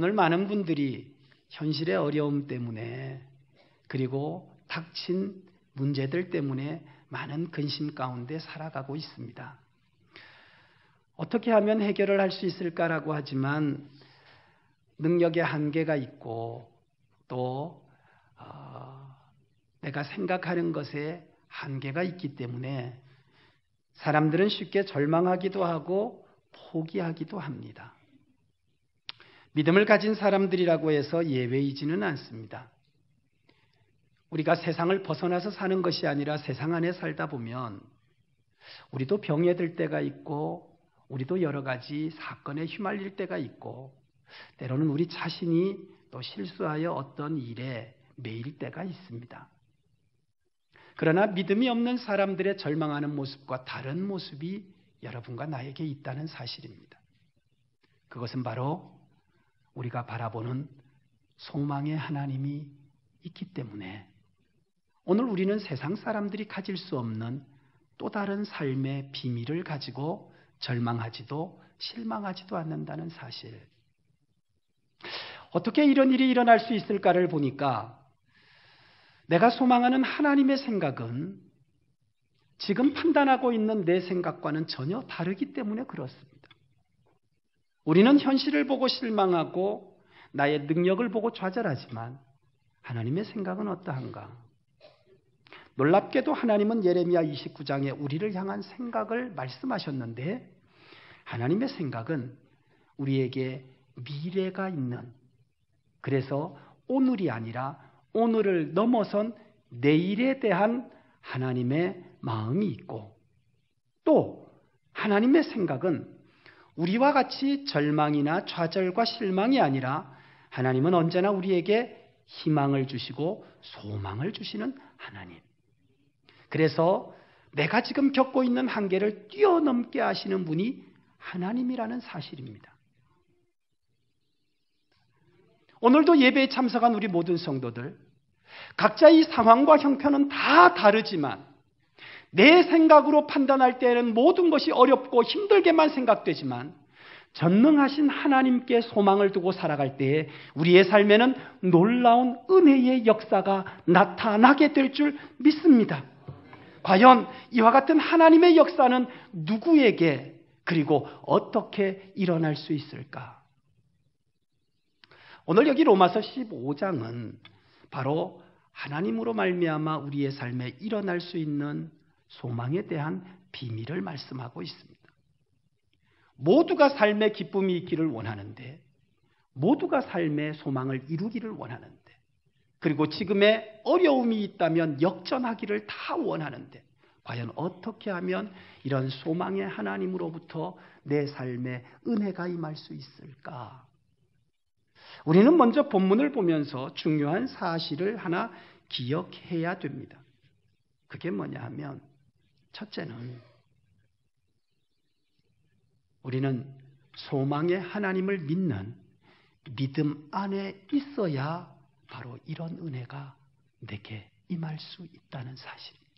오늘 많은 분들이 현실의 어려움 때문에 그리고 닥친 문제들 때문에 많은 근심 가운데 살아가고 있습니다. 어떻게 하면 해결을 할 수 있을까라고 하지만 능력의 한계가 있고 또 내가 생각하는 것에 한계가 있기 때문에 사람들은 쉽게 절망하기도 하고 포기하기도 합니다. 믿음을 가진 사람들이라고 해서 예외이지는 않습니다. 우리가 세상을 벗어나서 사는 것이 아니라 세상 안에 살다 보면 우리도 병에 들 때가 있고 우리도 여러 가지 사건에 휘말릴 때가 있고 때로는 우리 자신이 또 실수하여 어떤 일에 매일 때가 있습니다. 그러나 믿음이 없는 사람들의 절망하는 모습과 다른 모습이 여러분과 나에게 있다는 사실입니다. 그것은 바로 우리가 바라보는 소망의 하나님이 있기 때문에 오늘 우리는 세상 사람들이 가질 수 없는 또 다른 삶의 비밀을 가지고 절망하지도 실망하지도 않는다는 사실. 어떻게 이런 일이 일어날 수 있을까를 보니까 내가 소망하는 하나님의 생각은 지금 판단하고 있는 내 생각과는 전혀 다르기 때문에 그렇습니다. 우리는 현실을 보고 실망하고 나의 능력을 보고 좌절하지만 하나님의 생각은 어떠한가? 놀랍게도 하나님은 예레미야 29장에 우리를 향한 생각을 말씀하셨는데 하나님의 생각은 우리에게 미래가 있는, 그래서 오늘이 아니라 오늘을 넘어선 내일에 대한 하나님의 마음이 있고 또 하나님의 생각은 우리와 같이 절망이나 좌절과 실망이 아니라 하나님은 언제나 우리에게 희망을 주시고 소망을 주시는 하나님. 그래서 내가 지금 겪고 있는 한계를 뛰어넘게 하시는 분이 하나님이라는 사실입니다. 오늘도 예배에 참석한 우리 모든 성도들, 각자의 상황과 형편은 다 다르지만 내 생각으로 판단할 때에는 모든 것이 어렵고 힘들게만 생각되지만 전능하신 하나님께 소망을 두고 살아갈 때에 우리의 삶에는 놀라운 은혜의 역사가 나타나게 될 줄 믿습니다. 과연 이와 같은 하나님의 역사는 누구에게 그리고 어떻게 일어날 수 있을까? 오늘 여기 로마서 15장은 바로 하나님으로 말미암아 우리의 삶에 일어날 수 있는 소망에 대한 비밀을 말씀하고 있습니다. 모두가 삶의 기쁨이 있기를 원하는데, 모두가 삶의 소망을 이루기를 원하는데, 그리고 지금의 어려움이 있다면 역전하기를 다 원하는데 과연 어떻게 하면 이런 소망의 하나님으로부터 내 삶에 은혜가 임할 수 있을까? 우리는 먼저 본문을 보면서 중요한 사실을 하나 기억해야 됩니다. 그게 뭐냐 하면 첫째는 우리는 소망의 하나님을 믿는 믿음 안에 있어야 바로 이런 은혜가 내게 임할 수 있다는 사실입니다.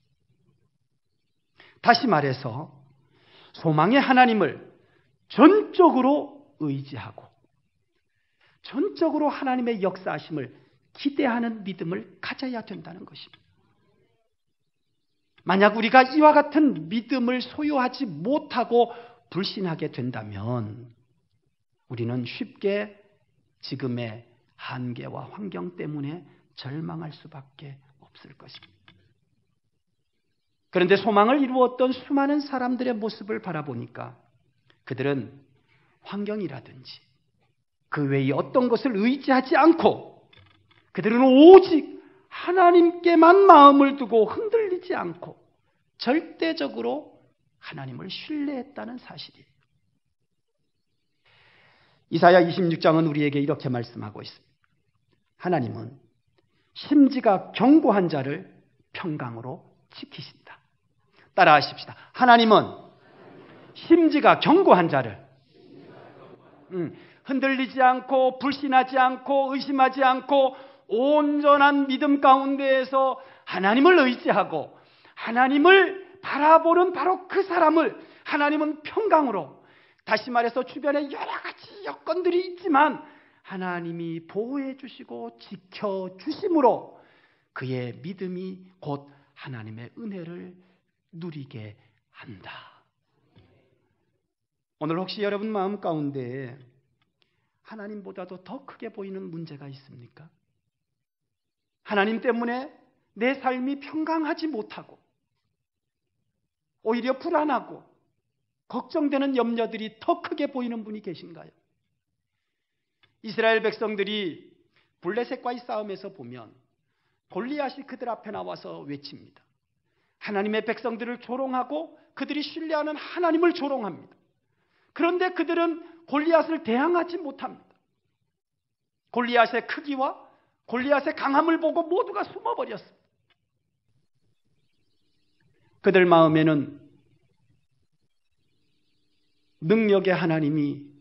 다시 말해서 소망의 하나님을 전적으로 의지하고 전적으로 하나님의 역사하심을 기대하는 믿음을 가져야 된다는 것입니다. 만약 우리가 이와 같은 믿음을 소유하지 못하고 불신하게 된다면 우리는 쉽게 지금의 한계와 환경 때문에 절망할 수밖에 없을 것입니다. 그런데 소망을 이루었던 수많은 사람들의 모습을 바라보니까 그들은 환경이라든지 그 외의 어떤 것을 의지하지 않고 그들은 오직 하나님께만 마음을 두고 흔들리지 않고 절대적으로 하나님을 신뢰했다는 사실이에요. 이사야 26장은 우리에게 이렇게 말씀하고 있습니다. 하나님은 심지가 견고한 자를 평강으로 지키신다. 따라하십시다. 하나님은 심지가 견고한 자를 흔들리지 않고 불신하지 않고 의심하지 않고 온전한 믿음 가운데에서 하나님을 의지하고 하나님을 바라보는 바로 그 사람을 하나님은 평강으로, 다시 말해서 주변에 여러 가지 여건들이 있지만 하나님이 보호해 주시고 지켜 주심으로 그의 믿음이 곧 하나님의 은혜를 누리게 한다. 오늘 혹시 여러분 마음 가운데 하나님보다도 더 크게 보이는 문제가 있습니까? 하나님 때문에 내 삶이 평강하지 못하고 오히려 불안하고 걱정되는 염려들이 더 크게 보이는 분이 계신가요? 이스라엘 백성들이 블레셋과의 싸움에서 보면 골리앗이 그들 앞에 나와서 외칩니다. 하나님의 백성들을 조롱하고 그들이 신뢰하는 하나님을 조롱합니다. 그런데 그들은 골리앗을 대항하지 못합니다. 골리앗의 크기와 골리앗의 강함을 보고 모두가 숨어버렸습니다. 그들 마음에는 능력의 하나님이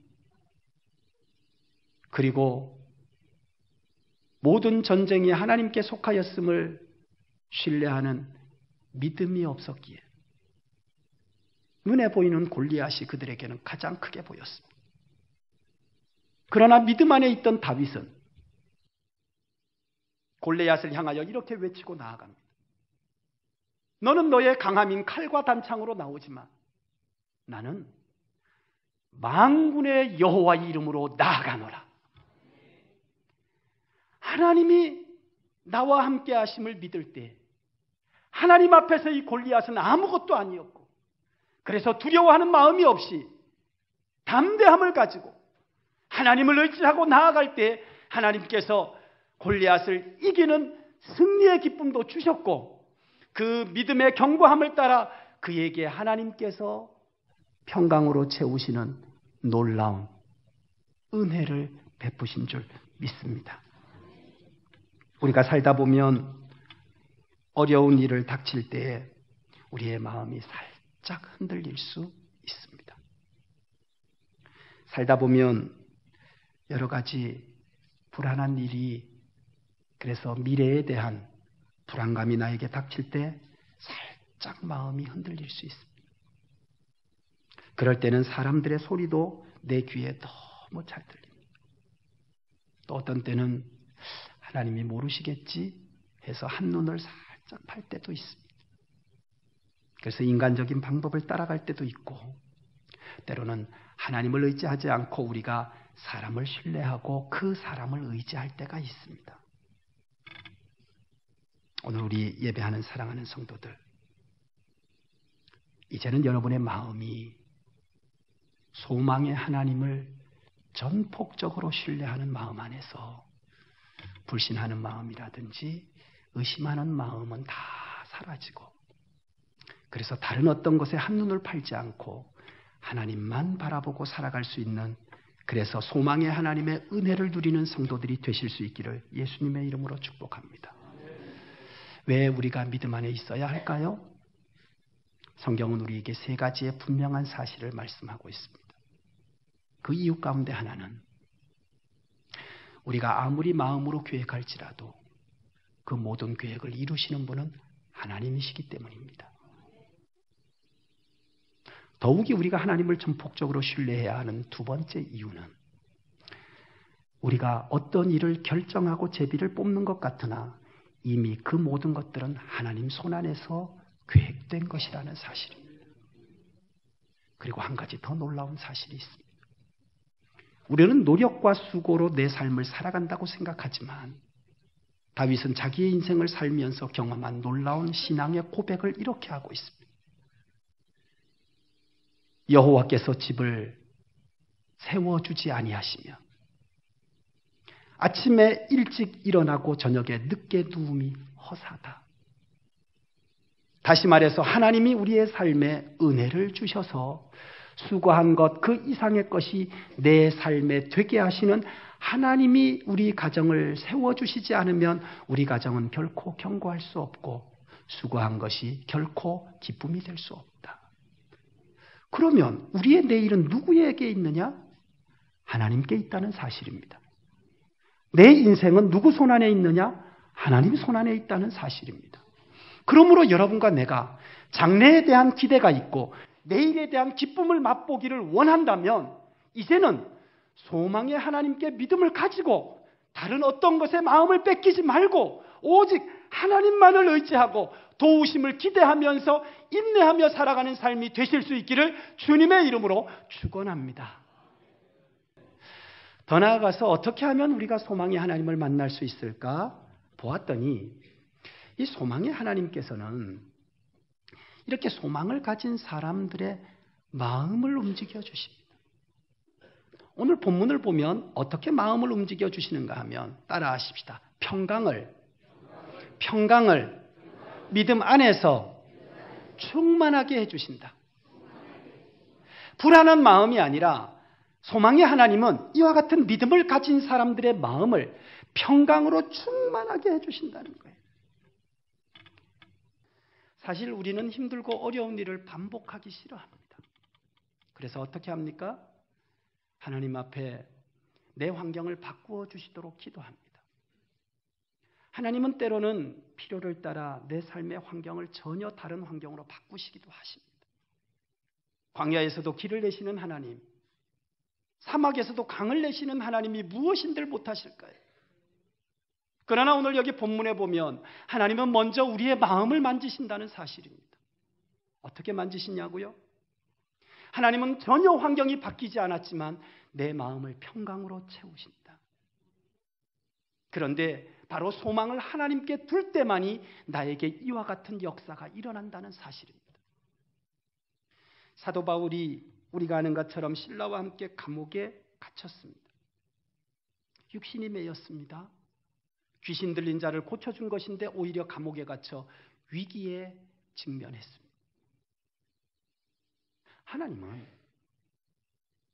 그리고 모든 전쟁이 하나님께 속하였음을 신뢰하는 믿음이 없었기에 눈에 보이는 골리앗이 그들에게는 가장 크게 보였습니다. 그러나 믿음 안에 있던 다윗은 골리앗을 향하여 이렇게 외치고 나아갑니다. 너는 너의 강함인 칼과 단창으로 나오지만 나는 만군의 여호와의 이름으로 나아가노라. 하나님이 나와 함께 하심을 믿을 때 하나님 앞에서 이 골리앗은 아무것도 아니었고 그래서 두려워하는 마음이 없이 담대함을 가지고 하나님을 의지하고 나아갈 때 하나님께서 골리앗을 이기는 승리의 기쁨도 주셨고 그 믿음의 견고함을 따라 그에게 하나님께서 평강으로 채우시는 놀라운 은혜를 베푸신 줄 믿습니다. 우리가 살다 보면 어려운 일을 닥칠 때에 우리의 마음이 살짝 흔들릴 수 있습니다. 살다 보면 여러 가지 불안한 일이 그래서 미래에 대한 불안감이 나에게 닥칠 때 살짝 마음이 흔들릴 수 있습니다. 그럴 때는 사람들의 소리도 내 귀에 너무 잘 들립니다. 또 어떤 때는 하나님이 모르시겠지 해서 한눈을 살짝 팔 때도 있습니다. 그래서 인간적인 방법을 따라갈 때도 있고 때로는 하나님을 의지하지 않고 우리가 사람을 신뢰하고 그 사람을 의지할 때가 있습니다. 오늘 우리 예배하는 사랑하는 성도들, 이제는 여러분의 마음이 소망의 하나님을 전폭적으로 신뢰하는 마음 안에서 불신하는 마음이라든지 의심하는 마음은 다 사라지고 그래서 다른 어떤 것에 한눈을 팔지 않고 하나님만 바라보고 살아갈 수 있는 그래서 소망의 하나님의 은혜를 누리는 성도들이 되실 수 있기를 예수님의 이름으로 축복합니다. 왜 우리가 믿음 안에 있어야 할까요? 성경은 우리에게 세 가지의 분명한 사실을 말씀하고 있습니다. 그 이유 가운데 하나는 우리가 아무리 마음으로 계획할지라도 그 모든 계획을 이루시는 분은 하나님이시기 때문입니다. 더욱이 우리가 하나님을 전폭적으로 신뢰해야 하는 두 번째 이유는 우리가 어떤 일을 결정하고 제비를 뽑는 것 같으나 이미 그 모든 것들은 하나님 손안에서 계획된 것이라는 사실입니다. 그리고 한 가지 더 놀라운 사실이 있습니다. 우리는 노력과 수고로 내 삶을 살아간다고 생각하지만 다윗은 자기의 인생을 살면서 경험한 놀라운 신앙의 고백을 이렇게 하고 있습니다. 여호와께서 집을 세워주지 아니하시며 아침에 일찍 일어나고 저녁에 늦게 누움이 허사다. 다시 말해서 하나님이 우리의 삶에 은혜를 주셔서 수고한 것 그 이상의 것이 내 삶에 되게 하시는 하나님이 우리 가정을 세워주시지 않으면 우리 가정은 결코 견고할 수 없고 수고한 것이 결코 기쁨이 될 수 없다. 그러면 우리의 내일은 누구에게 있느냐? 하나님께 있다는 사실입니다. 내 인생은 누구 손안에 있느냐? 하나님 손안에 있다는 사실입니다. 그러므로 여러분과 내가 장래에 대한 기대가 있고 내일에 대한 기쁨을 맛보기를 원한다면 이제는 소망의 하나님께 믿음을 가지고 다른 어떤 것에 마음을 뺏기지 말고 오직 하나님만을 의지하고 도우심을 기대하면서 인내하며 살아가는 삶이 되실 수 있기를 주님의 이름으로 축원합니다. 더 나아가서 어떻게 하면 우리가 소망의 하나님을 만날 수 있을까 보았더니 이 소망의 하나님께서는 이렇게 소망을 가진 사람들의 마음을 움직여 주십니다. 오늘 본문을 보면 어떻게 마음을 움직여 주시는가 하면 따라하십시다. 평강을 믿음 안에서 충만하게 해주신다. 불안한 마음이 아니라 소망의 하나님은 이와 같은 믿음을 가진 사람들의 마음을 평강으로 충만하게 해주신다는 거예요. 사실 우리는 힘들고 어려운 일을 반복하기 싫어합니다. 그래서 어떻게 합니까? 하나님 앞에 내 환경을 바꾸어 주시도록 기도합니다. 하나님은 때로는 필요를 따라 내 삶의 환경을 전혀 다른 환경으로 바꾸시기도 하십니다. 광야에서도 길을 내시는 하나님, 사막에서도 강을 내시는 하나님이 무엇인들 못하실까요? 그러나 오늘 여기 본문에 보면 하나님은 먼저 우리의 마음을 만지신다는 사실입니다. 어떻게 만지시냐고요? 하나님은 전혀 환경이 바뀌지 않았지만 내 마음을 평강으로 채우신다. 그런데 바로 소망을 하나님께 둘 때만이 나에게 이와 같은 역사가 일어난다는 사실입니다. 사도 바울이 우리가 아는 것처럼 신라와 함께 감옥에 갇혔습니다. 육신이 매였습니다. 귀신 들린 자를 고쳐준 것인데 오히려 감옥에 갇혀 위기에 직면했습니다. 하나님은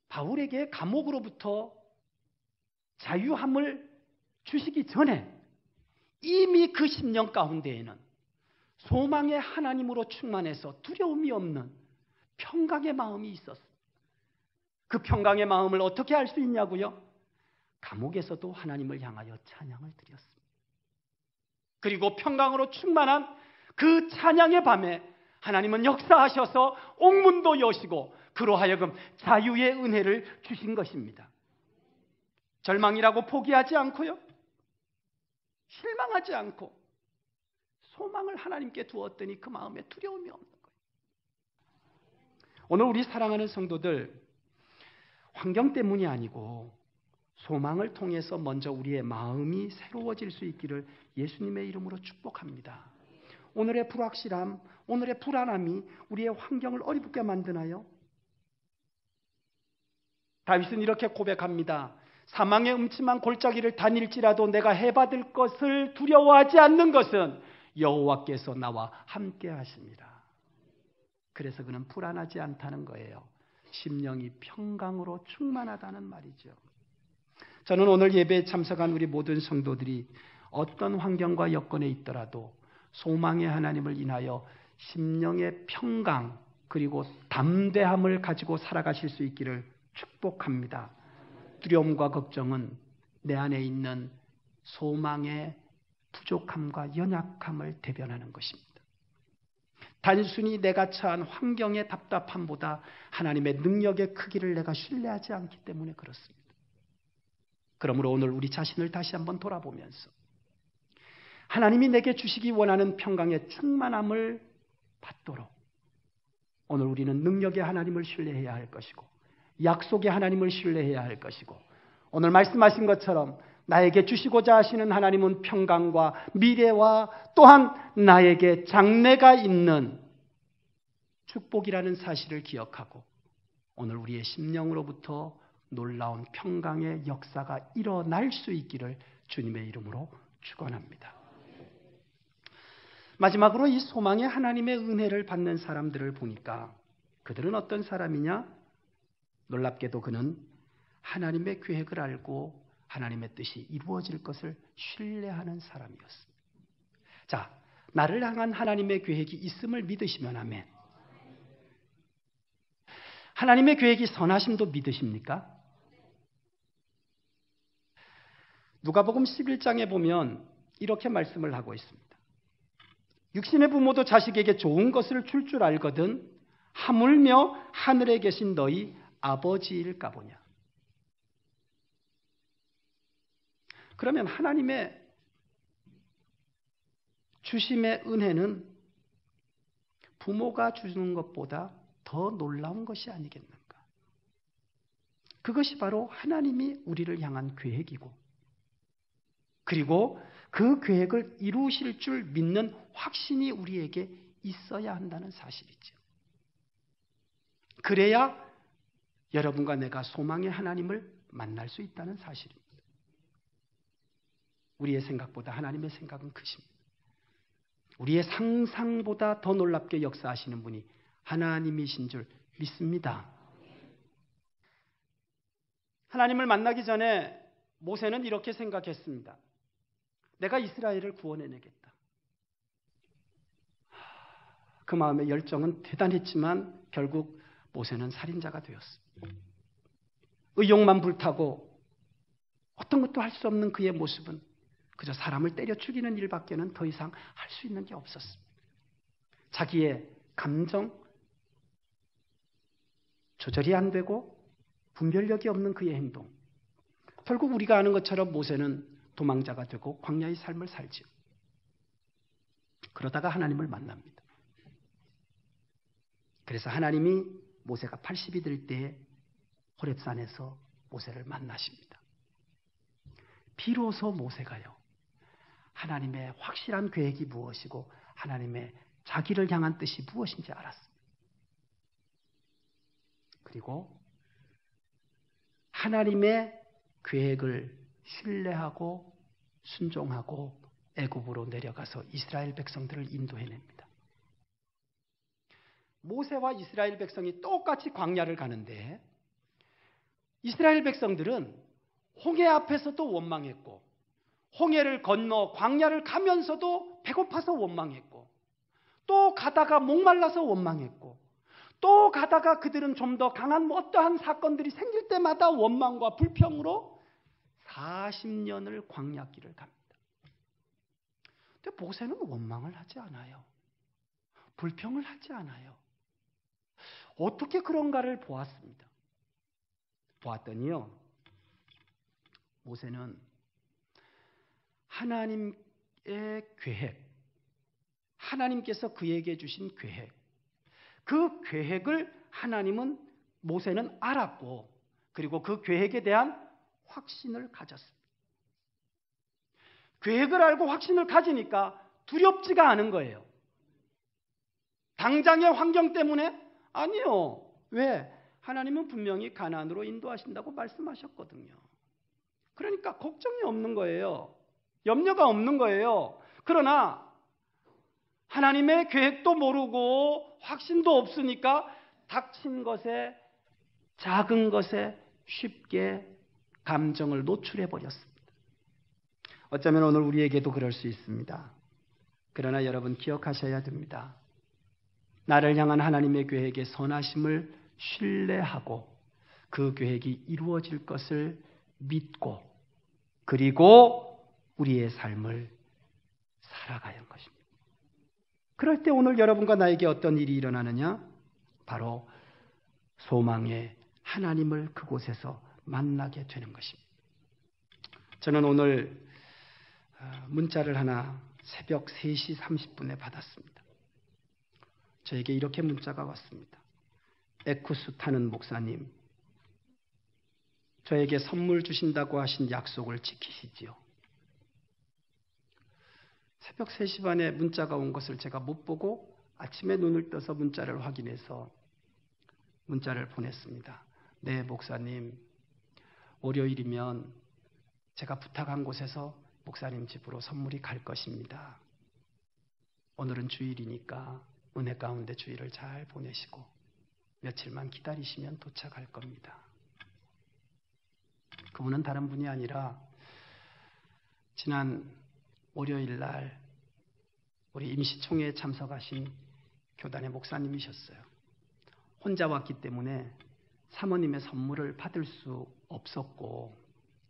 바울에게 감옥으로부터 자유함을 주시기 전에 이미 그 심령 가운데에는 소망의 하나님으로 충만해서 두려움이 없는 평강의 마음이 있었습니다. 그 평강의 마음을 어떻게 알 수 있냐고요? 감옥에서도 하나님을 향하여 찬양을 드렸습니다. 그리고 평강으로 충만한 그 찬양의 밤에 하나님은 역사하셔서 옥문도 여시고 그로 하여금 자유의 은혜를 주신 것입니다. 절망이라고 포기하지 않고요. 실망하지 않고 소망을 하나님께 두었더니 그 마음에 두려움이 없는 거예요. 오늘 우리 사랑하는 성도들, 환경 때문이 아니고 소망을 통해서 먼저 우리의 마음이 새로워질 수 있기를 예수님의 이름으로 축복합니다. 오늘의 불확실함, 오늘의 불안함이 우리의 환경을 어렵게 만드나요? 다윗은 이렇게 고백합니다. 사망의 음침한 골짜기를 다닐지라도 내가 해받을 것을 두려워하지 않는 것은 여호와께서 나와 함께 하십니다. 그래서 그는 불안하지 않다는 거예요. 심령이 평강으로 충만하다는 말이죠. 저는 오늘 예배에 참석한 우리 모든 성도들이 어떤 환경과 여건에 있더라도 소망의 하나님을 인하여 심령의 평강 그리고 담대함을 가지고 살아가실 수 있기를 축복합니다. 두려움과 걱정은 내 안에 있는 소망의 부족함과 연약함을 대변하는 것입니다. 단순히 내가 처한 환경의 답답함보다 하나님의 능력의 크기를 내가 신뢰하지 않기 때문에 그렇습니다. 그러므로 오늘 우리 자신을 다시 한번 돌아보면서 하나님이 내게 주시기 원하는 평강의 충만함을 받도록 오늘 우리는 능력의 하나님을 신뢰해야 할 것이고 약속의 하나님을 신뢰해야 할 것이고 오늘 말씀하신 것처럼 나에게 주시고자 하시는 하나님은 평강과 미래와 또한 나에게 장래가 있는 축복이라는 사실을 기억하고 오늘 우리의 심령으로부터 놀라운 평강의 역사가 일어날 수 있기를 주님의 이름으로 축원합니다. 마지막으로 이 소망의 하나님의 은혜를 받는 사람들을 보니까 그들은 어떤 사람이냐? 놀랍게도 그는 하나님의 계획을 알고 하나님의 뜻이 이루어질 것을 신뢰하는 사람이었습니다. 자, 나를 향한 하나님의 계획이 있음을 믿으시면 아멘. 하나님의 계획이 선하심도 믿으십니까? 누가복음 11장에 보면 이렇게 말씀을 하고 있습니다. 육신의 부모도 자식에게 좋은 것을 줄 줄 알거든 하물며 하늘에 계신 너희 아버지일까 보냐. 그러면 하나님의 주심의 은혜는 부모가 주는 것보다 더 놀라운 것이 아니겠는가? 그것이 바로 하나님이 우리를 향한 계획이고, 그리고 그 계획을 이루실 줄 믿는 확신이 우리에게 있어야 한다는 사실이죠. 그래야 여러분과 내가 소망의 하나님을 만날 수 있다는 사실입니다. 우리의 생각보다 하나님의 생각은 크십니다. 우리의 상상보다 더 놀랍게 역사하시는 분이 하나님이신 줄 믿습니다. 하나님을 만나기 전에 모세는 이렇게 생각했습니다. 내가 이스라엘을 구원해내겠다. 그 마음의 열정은 대단했지만 결국 모세는 살인자가 되었습니다. 의욕만 불타고 어떤 것도 할 수 없는 그의 모습은 그저 사람을 때려 죽이는 일밖에는 더 이상 할 수 있는 게 없었습니다. 자기의 감정 조절이 안 되고 분별력이 없는 그의 행동. 결국 우리가 아는 것처럼 모세는 도망자가 되고 광야의 삶을 살지요. 그러다가 하나님을 만납니다. 그래서 하나님이 모세가 80이 될 때에 호렙산에서 모세를 만나십니다. 비로소 모세가요, 하나님의 확실한 계획이 무엇이고 하나님의 자기를 향한 뜻이 무엇인지 알았습니다. 그리고 하나님의 계획을 신뢰하고 순종하고 애굽으로 내려가서 이스라엘 백성들을 인도해냅니다. 모세와 이스라엘 백성이 똑같이 광야를 가는데 이스라엘 백성들은 홍해 앞에서도 원망했고 홍해를 건너 광야를 가면서도 배고파서 원망했고 또 가다가 목말라서 원망했고 또 가다가 그들은 좀 더 강한 어떠한 사건들이 생길 때마다 원망과 불평으로 40년을 광야길을 갑니다. 근데 모세는 원망을 하지 않아요. 불평을 하지 않아요. 어떻게 그런가를 보았습니다. 보았더니요, 모세는 하나님의 계획, 하나님께서 그에게 주신 계획, 그 계획을 모세는 알았고, 그리고 그 계획에 대한 확신을 가졌습니다. 계획을 알고 확신을 가지니까 두렵지가 않은 거예요. 당장의 환경 때문에? 아니요. 왜? 하나님은 분명히 가나안으로 인도하신다고 말씀하셨거든요. 그러니까 걱정이 없는 거예요. 염려가 없는 거예요. 그러나 하나님의 계획도 모르고 확신도 없으니까 닥친 것에, 작은 것에 쉽게 감정을 노출해 버렸습니다. 어쩌면 오늘 우리에게도 그럴 수 있습니다. 그러나 여러분 기억하셔야 됩니다. 나를 향한 하나님의 계획의 선하심을 신뢰하고 그 계획이 이루어질 것을 믿고 그리고 우리의 삶을 살아가야 하는 것입니다. 그럴 때 오늘 여러분과 나에게 어떤 일이 일어나느냐? 바로 소망의 하나님을 그곳에서 만나게 되는 것입니다. 저는 오늘 문자를 하나 새벽 3시 30분에 받았습니다. 저에게 이렇게 문자가 왔습니다. 에쿠스 타는 목사님, 저에게 선물 주신다고 하신 약속을 지키시지요. 새벽 3시 반에 문자가 온 것을 제가 못 보고 아침에 눈을 떠서 문자를 확인해서 문자를 보냈습니다. 네, 목사님, 월요일이면 제가 부탁한 곳에서 목사님 집으로 선물이 갈 것입니다. 오늘은 주일이니까 은혜 가운데 주일을 잘 보내시고 며칠만 기다리시면 도착할 겁니다. 그분은 다른 분이 아니라 지난 월요일 날 우리 임시총회에 참석하신 교단의 목사님이셨어요. 혼자 왔기 때문에 사모님의 선물을 받을 수 없었고,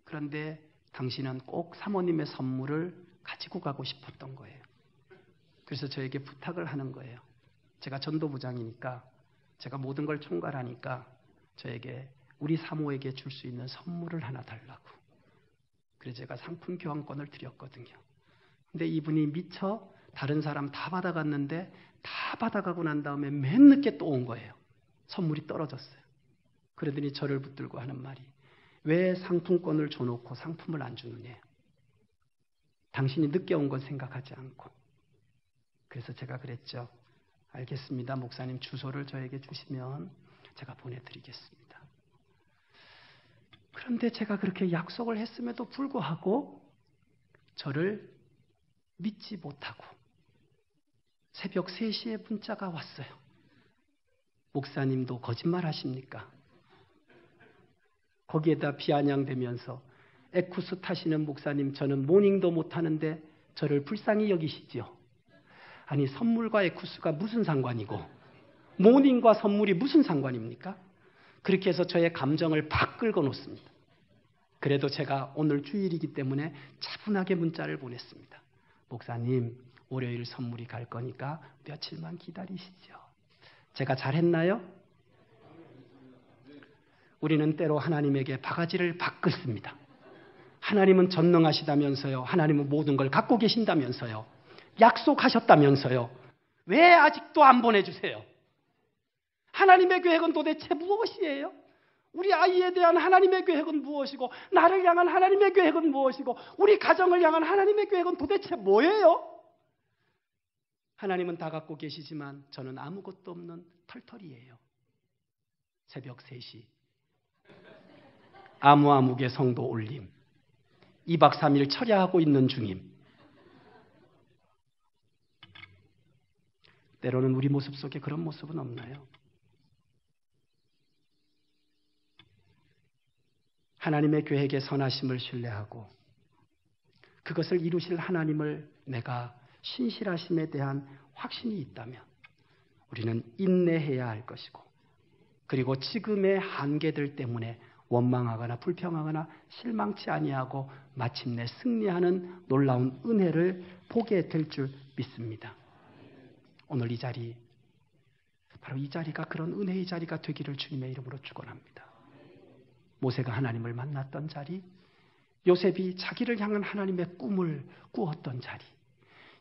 그런데 당신은 꼭 사모님의 선물을 가지고 가고 싶었던 거예요. 그래서 저에게 부탁을 하는 거예요. 제가 전도부장이니까, 제가 모든 걸 총괄하니까 저에게, 우리 사모에게 줄 수 있는 선물을 하나 달라고. 그래서 제가 상품 교환권을 드렸거든요. 근데 이분이 미처 다른 사람 다 받아갔는데 다 받아가고 난 다음에 맨 늦게 또 온 거예요. 선물이 떨어졌어요. 그러더니 저를 붙들고 하는 말이 왜 상품권을 줘놓고 상품을 안 주느냐. 당신이 늦게 온 건 생각하지 않고. 그래서 제가 그랬죠. 알겠습니다. 목사님 주소를 저에게 주시면 제가 보내드리겠습니다. 그런데 제가 그렇게 약속을 했음에도 불구하고 저를 믿지 못하고 새벽 3시에 문자가 왔어요. 목사님도 거짓말 하십니까? 거기에다 비아냥대면서 에쿠스 타시는 목사님 저는 모닝도 못하는데 저를 불쌍히 여기시죠. 아니 선물과 에쿠스가 무슨 상관이고 모닝과 선물이 무슨 상관입니까? 그렇게 해서 저의 감정을 팍 끌고 놓습니다. 그래도 제가 오늘 주일이기 때문에 차분하게 문자를 보냈습니다. 목사님 월요일 선물이 갈 거니까 며칠만 기다리시죠. 제가 잘했나요? 우리는 때로 하나님에게 바가지를 바꾸습니다. 하나님은 전능하시다면서요. 하나님은 모든 걸 갖고 계신다면서요. 약속하셨다면서요. 왜 아직도 안 보내주세요? 하나님의 계획은 도대체 무엇이에요? 우리 아이에 대한 하나님의 계획은 무엇이고 나를 향한 하나님의 계획은 무엇이고 우리 가정을 향한 하나님의 계획은 도대체 뭐예요? 하나님은 다 갖고 계시지만 저는 아무것도 없는 털털이에요. 새벽 3시 아무아무개 성도 올림 2박 3일 철야하고 있는 중임. 때로는 우리 모습 속에 그런 모습은 없나요? 하나님의 계획의 선하심을 신뢰하고 그것을 이루실 하나님을 내가 신실하심에 대한 확신이 있다면 우리는 인내해야 할 것이고 그리고 지금의 한계들 때문에 원망하거나 불평하거나 실망치 아니하고 마침내 승리하는 놀라운 은혜를 보게 될 줄 믿습니다. 오늘 이 자리 바로 이 자리가 그런 은혜의 자리가 되기를 주님의 이름으로 축원합니다. 모세가 하나님을 만났던 자리, 요셉이 자기를 향한 하나님의 꿈을 꾸었던 자리,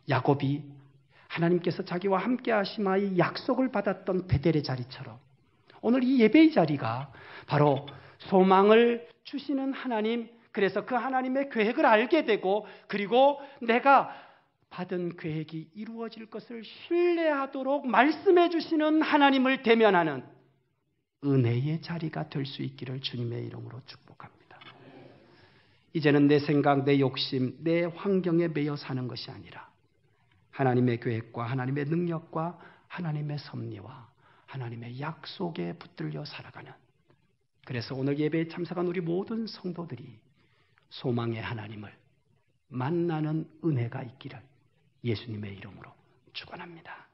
야곱이 하나님께서 자기와 함께 하심하의 약속을 받았던 베델의 자리처럼 오늘 이 예배의 자리가 바로 소망을 주시는 하나님, 그래서 그 하나님의 계획을 알게 되고 그리고 내가 받은 계획이 이루어질 것을 신뢰하도록 말씀해 주시는 하나님을 대면하는 은혜의 자리가 될 수 있기를 주님의 이름으로 축복합니다. 이제는 내 생각, 내 욕심, 내 환경에 매여 사는 것이 아니라 하나님의 계획과 하나님의 능력과 하나님의 섭리와 하나님의 약속에 붙들려 살아가는, 그래서 오늘 예배에 참석한 우리 모든 성도들이 소망의 하나님을 만나는 은혜가 있기를 예수님의 이름으로 축원합니다.